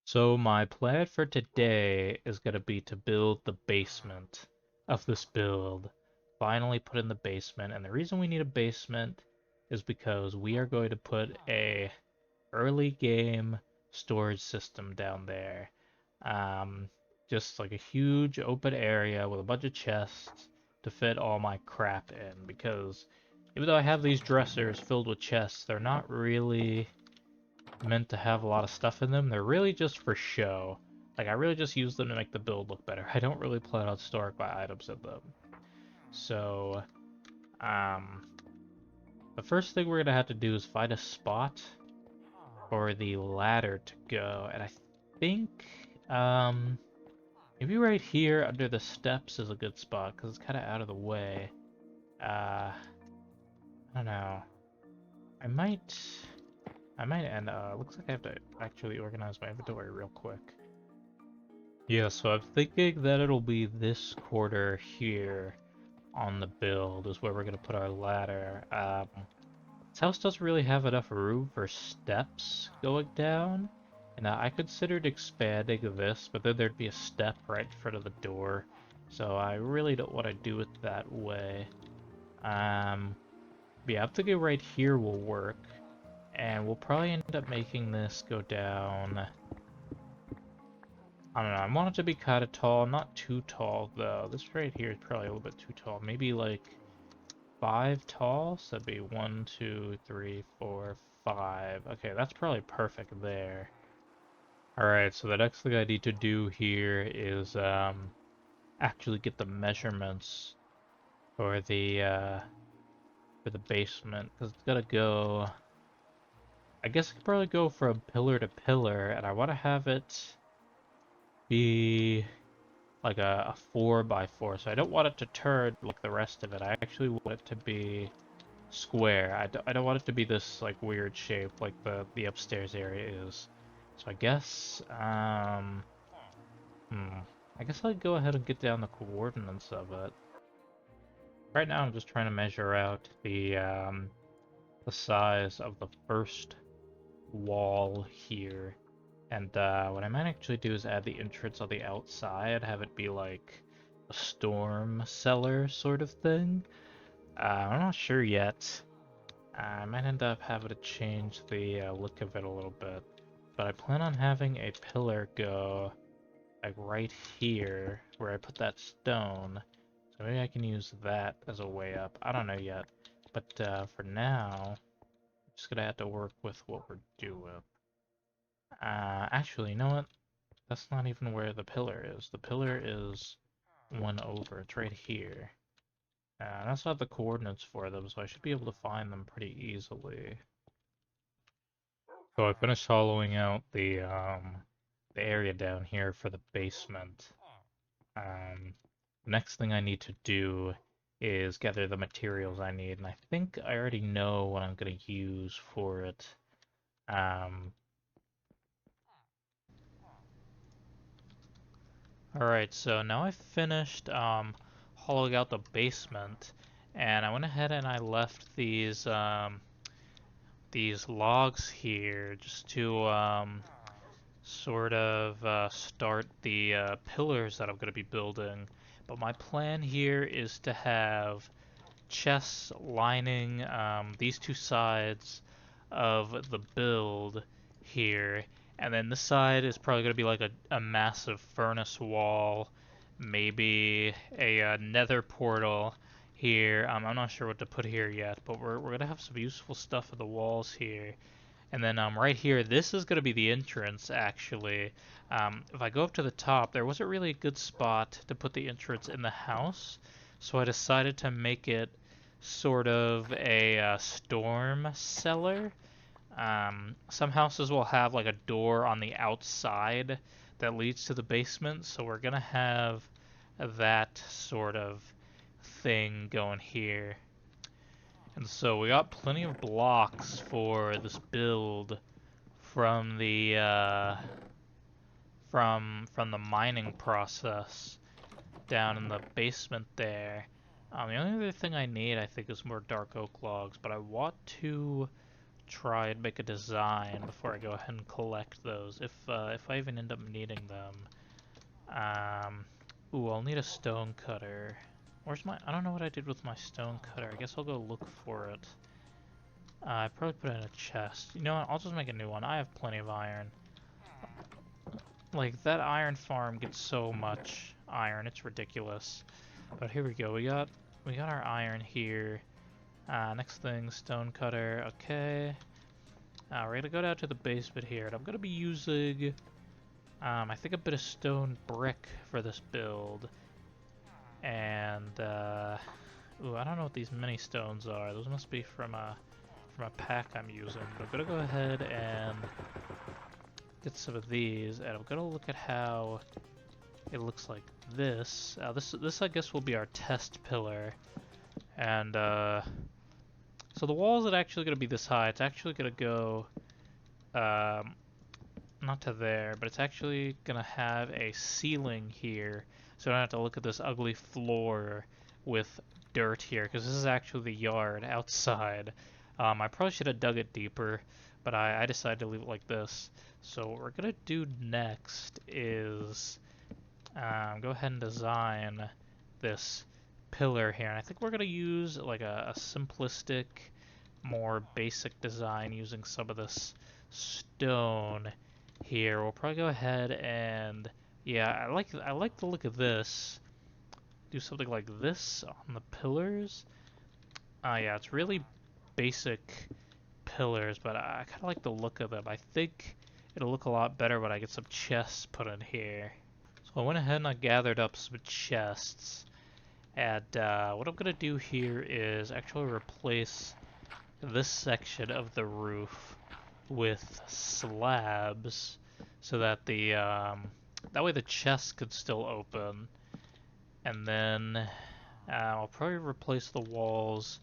So my plan for today is going to be to build the basement of this build. Finally put in the basement, and the reason we need a basement is because we are going to put a early game storage system down there. Um, just like a huge open area with a bunch of chests to fit all my crap in, because even though I have these dressers filled with chests, they're not really meant to have a lot of stuff in them. They're really just for show. Like, I really just use them to make the build look better. I don't really plan on storing my items in them. So, um, the first thing we're gonna have to do is find a spot for the ladder to go. And I think, maybe right here under the steps is a good spot, because it's kind of out of the way. I don't know. I might, and looks like I have to actually organize my inventory real quick. Yeah, so I'm thinking that it'll be this quarter here on the build is where we're gonna put our ladder. This house doesn't really have enough room for steps going down, and I considered expanding this, but then there'd be a step right in front of the door, so I really don't want to do it that way. Yeah, I'm thinking right here will work, and we'll probably end up making this go down. I don't know, I want it to be kind of tall, not too tall though. This right here is probably a little bit too tall. Maybe like 5 tall, so that'd be 1, 2, 3, 4, 5. Okay, that's probably perfect there. Alright, so the next thing I need to do here is actually get the measurements for the basement, because it's gotta go. I guess I could probably go from pillar to pillar, and I want to have it be like a 4 by 4, so I don't want it to turn like the rest of it. I actually want it to be square. I don't want it to be this like weird shape like the upstairs area is. So I guess, I guess I'll go ahead and get down the coordinates of it. Right now I'm just trying to measure out the size of the first wall here. And what I might actually do is add the entrance on the outside, have it be like a storm cellar sort of thing. I'm not sure yet. I might end up having to change the look of it a little bit. But I plan on having a pillar go like right here where I put that stone. So maybe I can use that as a way up. I don't know yet. But for now, I'm just gonna have to work with what we're doing. Actually, you know what? That's not even where the pillar is. The pillar is one over. It's right here. That's not the coordinates for them, so I should be able to find them pretty easily. So I finished hollowing out the area down here for the basement. The next thing I need to do is gather the materials I need, and I think I already know what I'm gonna use for it. Um, Alright, so now I've finished hollowing out the basement, and I went ahead and I left these logs here just to sort of start the pillars that I'm going to be building. But my plan here is to have chests lining these two sides of the build here, and then this side is probably going to be like a massive furnace wall, maybe a nether portal here. I'm not sure what to put here yet, but we're going to have some useful stuff in the walls here. And then right here, this is going to be the entrance, actually. If I go up to the top, there wasn't really a good spot to put the entrance in the house, so I decided to make it sort of a storm cellar. Some houses will have like a door on the outside that leads to the basement, so we're going to have that sort of thing going here. And so we got plenty of blocks for this build from the from the mining process down in the basement there. The only other thing I need, I think, is more dark oak logs, but I want to try and make a design before I go ahead and collect those, if I even end up needing them. Ooh, I'll need a stone cutter. Where's my... I don't know what I did with my stone cutter. I guess I'll go look for it. I probably put it in a chest. You know what? I'll just make a new one. I have plenty of iron. Like, that iron farm gets so much iron. It's ridiculous. But here we go. We got our iron here. Next thing, stone cutter. Okay. We're gonna go down to the basement here, and I'm gonna be using, I think a bit of stone brick for this build. And, ooh, I don't know what these mini stones are. Those must be from a pack I'm using. But I'm gonna go ahead and get some of these, and I'm gonna look at how it looks like this. This I guess will be our test pillar. And, so the wall isn't actually gonna be this high. It's actually gonna go, not to there, but it's actually gonna have a ceiling here, so I don't have to look at this ugly floor with dirt here, because this is actually the yard outside. I probably should have dug it deeper, but I decided to leave it like this. So what we're gonna do next is go ahead and design this pillar here, and I think we're gonna use like a simplistic, more basic design using some of this stone here. We'll probably go ahead and, yeah, I like the look of this. Do something like this on the pillars. Yeah, it's really basic pillars, but I kind of like the look of them. I think it'll look a lot better when I get some chests put in here. So I went ahead and I gathered up some chests. And what I'm going to do here is actually replace this section of the roof with slabs so that that way the chests could still open. And then I'll probably replace the walls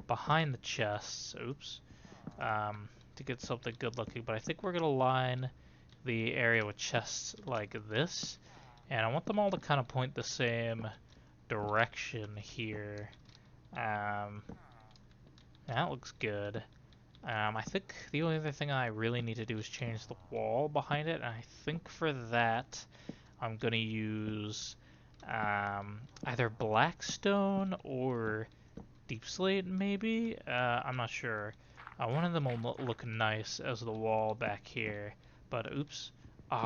behind the chests, oops, to get something good looking. But I think we're going to line the area with chests like this. And I want them all to kind of point the same direction here. That looks good. I think the only other thing I really need to do is change the wall behind it, and I think for that I'm going to use either blackstone or deep slate, maybe? I'm not sure. One of them will look nice as the wall back here, but oops.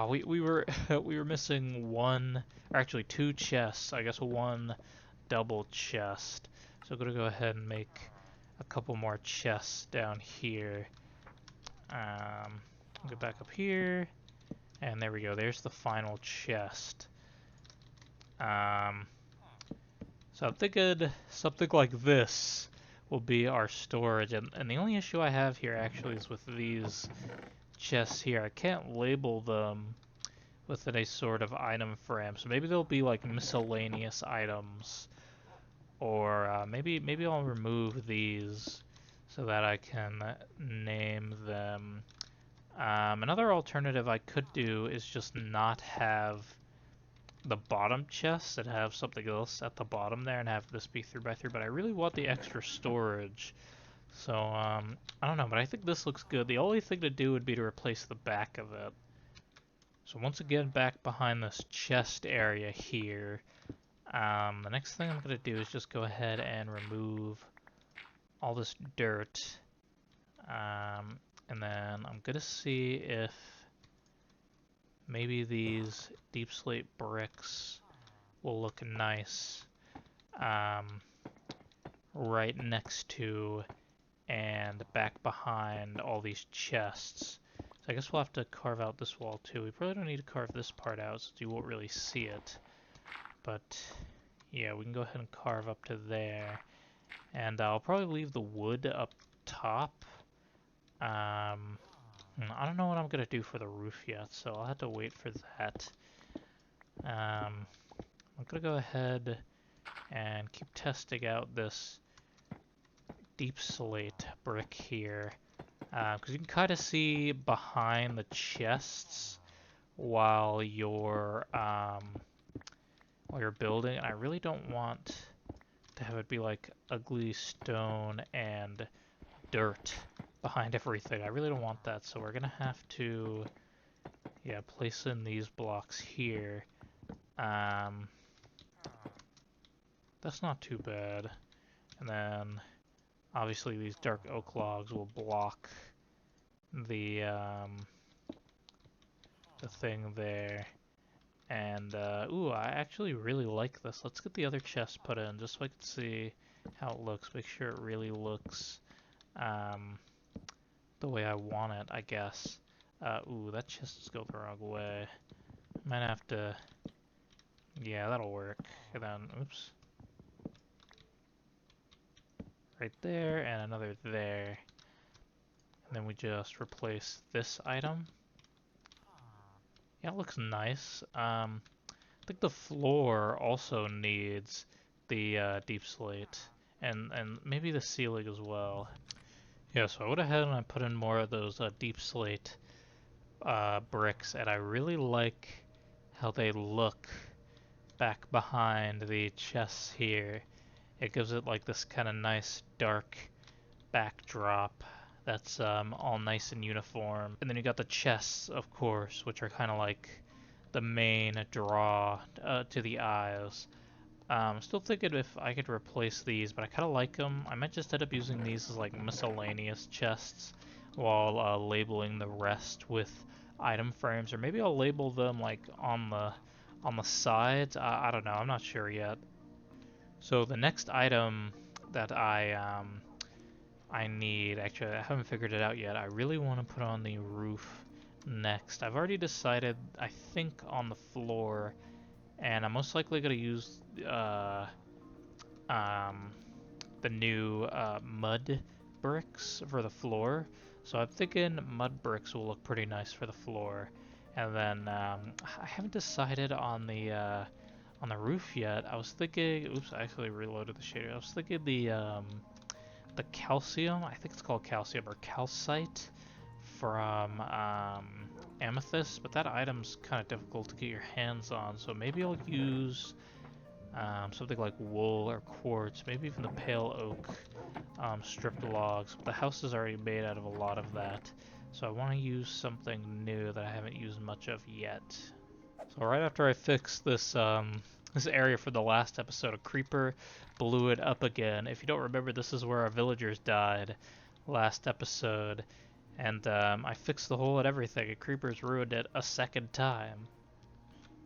We were we were missing one, or actually two chests. I guess one double chest. So I'm gonna go ahead and make a couple more chests down here. Go back up here, and there we go. There's the final chest. So I'm thinking something like this will be our storage, and the only issue I have here actually is with these chests here. I can't label them with any sort of item frame, so maybe they'll be like miscellaneous items, or maybe I'll remove these so that I can name them. Another alternative I could do is just not have the bottom chests and have something else at the bottom there and have this be 3x3, but I really want the extra storage. So, I don't know, but I think this looks good. The only thing to do would be to replace the back of it. So once again, back behind this chest area here, the next thing I'm going to do is just go ahead and remove all this dirt. And then I'm going to see if maybe these deep slate bricks will look nice right next to and back behind all these chests. So I guess we'll have to carve out this wall too. We probably don't need to carve this part out since you won't really see it. But yeah, we can go ahead and carve up to there. And I'll probably leave the wood up top. I don't know what I'm going to do for the roof yet, so I'll have to wait for that. I'm going to go ahead and keep testing out this deep slate brick here. Because you can kind of see behind the chests while you're building, and I really don't want to have it be like ugly stone and dirt behind everything. I really don't want that, so we're gonna have to, yeah, place in these blocks here. That's not too bad. And then, obviously, these dark oak logs will block the thing there. And, ooh, I actually really like this. Let's get the other chest put in, just so I can see how it looks. Make sure it really looks, the way I want it, I guess. Ooh, that chest is going the wrong way. Might have to, yeah, that'll work. And then, oops. Right there, and another there. And then we just replace this item. Yeah, it looks nice. I think the floor also needs the deep slate, and maybe the ceiling as well. Yeah, so I went ahead and I put in more of those deep slate bricks, and I really like how they look back behind the chests here. It gives it like this kind of nice dark backdrop that's all nice and uniform. And then you got the chests, of course, which are kind of like the main draw to the eyes. Still thinking if I could replace these, but I kind of like them. I might just end up using these as like miscellaneous chests while labeling the rest with item frames, or maybe I'll label them like on the sides. I don't know. I'm not sure yet. So the next item that I need, actually I haven't figured it out yet. I really want to put on the roof next. I've already decided, I think, on the floor, and I'm most likely going to use the new mud bricks for the floor. So I'm thinking mud bricks will look pretty nice for the floor. And then I haven't decided on the roof yet. I was thinking, oops, I actually reloaded the shader. I was thinking the calcium, I think it's called calcium or calcite from amethyst, but that item's kind of difficult to get your hands on, so maybe I'll use something like wool or quartz, maybe even the pale oak stripped logs. But the house is already made out of a lot of that, so I want to use something new that I haven't used much of yet. So right after I fixed this this area for the last episode, a creeper blew it up again. If you don't remember, this is where our villagers died last episode, and I fixed the hole and everything, and creepers ruined it a second time.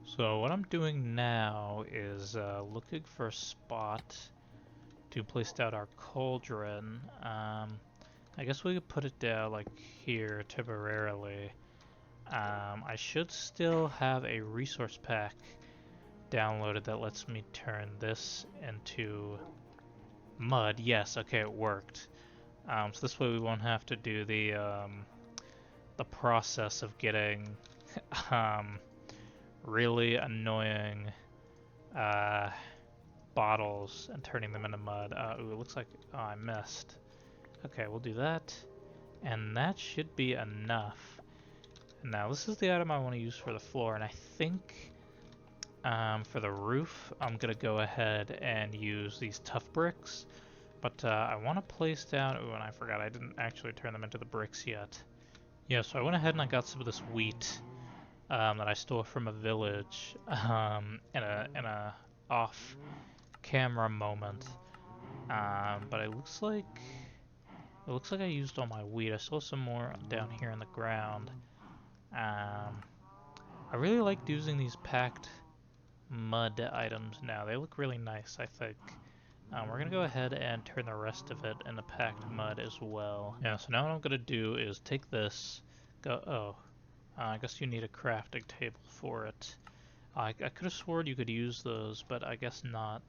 So what I'm doing now is looking for a spot to place down our cauldron. I guess we could put it down like here temporarily. I should still have a resource pack downloaded that lets me turn this into mud. Yes, okay, it worked. So this way we won't have to do the process of getting really annoying bottles and turning them into mud. Ooh, it looks like I missed. Okay, we'll do that, and that should be enough. Now this is the item I want to use for the floor, and I think for the roof I'm gonna go ahead and use these tough bricks, but I want to place down, oh, and I forgot I didn't actually turn them into the bricks yet. Yeah, so I went ahead and I got some of this wheat that I stole from a village in a off camera moment, but it looks like I used all my wheat. I still have some more down here in the ground. I really like using these packed mud items now. They look really nice, I think. We're gonna go ahead and turn the rest of it into packed mud as well. Yeah, so now what I'm gonna do is take this, I guess you need a crafting table for it. I could have sworn you could use those, but I guess not.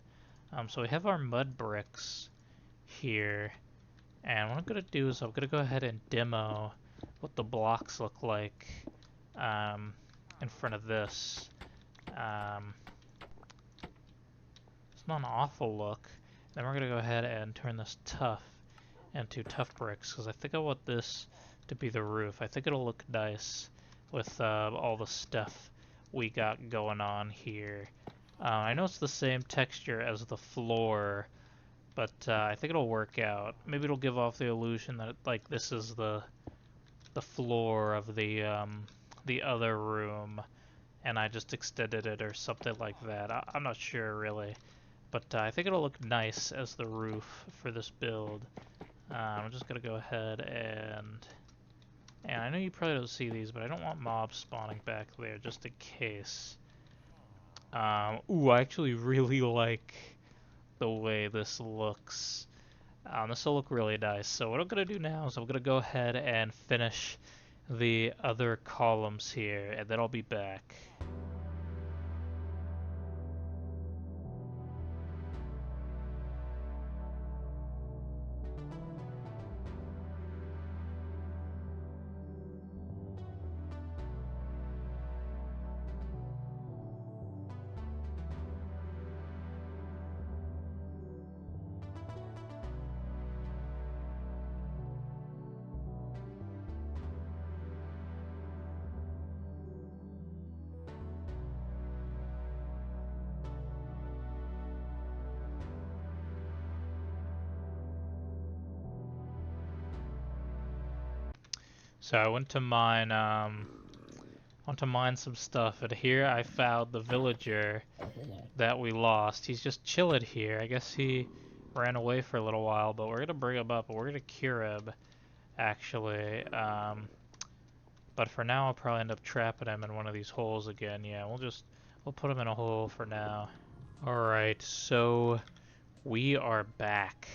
So we have our mud bricks here, and what I'm gonna do is I'm gonna go ahead and demo what the blocks look like in front of this. It's not an awful look. Then we're gonna go ahead and turn this tough into tough bricks, because I think I want this to be the roof. I think it'll look nice with all the stuff we got going on here. I know it's the same texture as the floor, but I think it'll work out. Maybe it'll give off the illusion that like this is the floor of the other room, and I just extended it or something like that. I'm not sure really, but I think it'll look nice as the roof for this build. I'm just gonna go ahead and I know you probably don't see these, but I don't want mobs spawning back there just in case. Ooh, I actually really like the way this looks. This will look really nice. So what I'm gonna do now is I'm gonna go ahead and finish the other columns here, and then I'll be back. So I went to mine some stuff, and here I found the villager that we lost. He's just chilling here. I guess he ran away for a little while, but we're gonna bring him up and we're gonna cure him, actually. But for now, I'll probably end up trapping him in one of these holes again. Yeah, we'll put him in a hole for now. Alright, so we are back,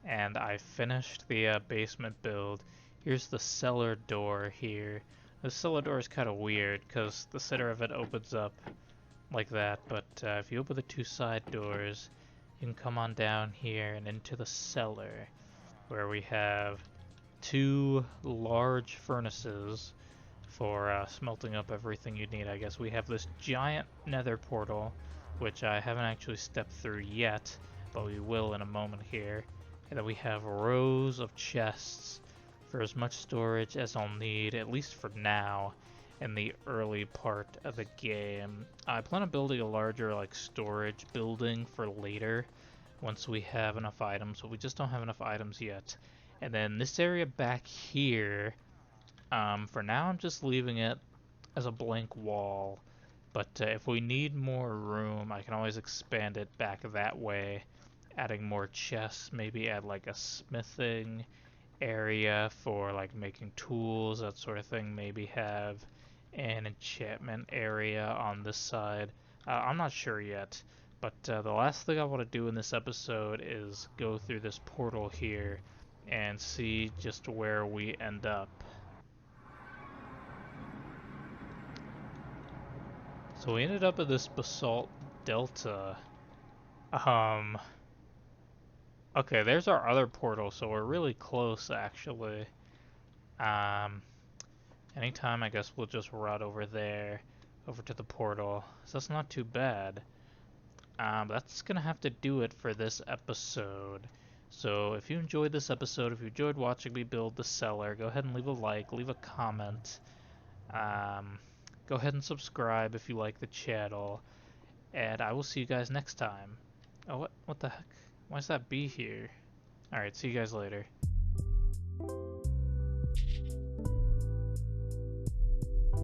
and I finished the basement build. Here's the cellar door here. The cellar door is kind of weird, because the center of it opens up like that, but if you open the two side doors, you can come on down here and into the cellar, where we have two large furnaces for smelting up everything you need. I guess we have this giant nether portal, which I haven't actually stepped through yet, but we will in a moment here. And then we have rows of chests for as much storage as I'll need, at least for now, in the early part of the game. I plan on building a larger like storage building for later once we have enough items, but we just don't have enough items yet. And then this area back here, for now I'm just leaving it as a blank wall, but if we need more room I can always expand it back that way, adding more chests, maybe add like a smithing area for like making tools, that sort of thing, maybe have an enchantment area on this side. I'm not sure yet, but the last thing I want to do in this episode is go through this portal here and see just where we end up. So we ended up at this basalt delta. Um, okay, there's our other portal, so we're really close actually. Um, Anytime I guess we'll just run over there, over to the portal. So that's not too bad. That's gonna have to do it for this episode. So if you enjoyed this episode, if you enjoyed watching me build the cellar, go ahead and leave a like, leave a comment. Go ahead and subscribe if you like the channel, and I will see you guys next time. Oh, what the heck? Why is that bee here? Alright, see you guys later.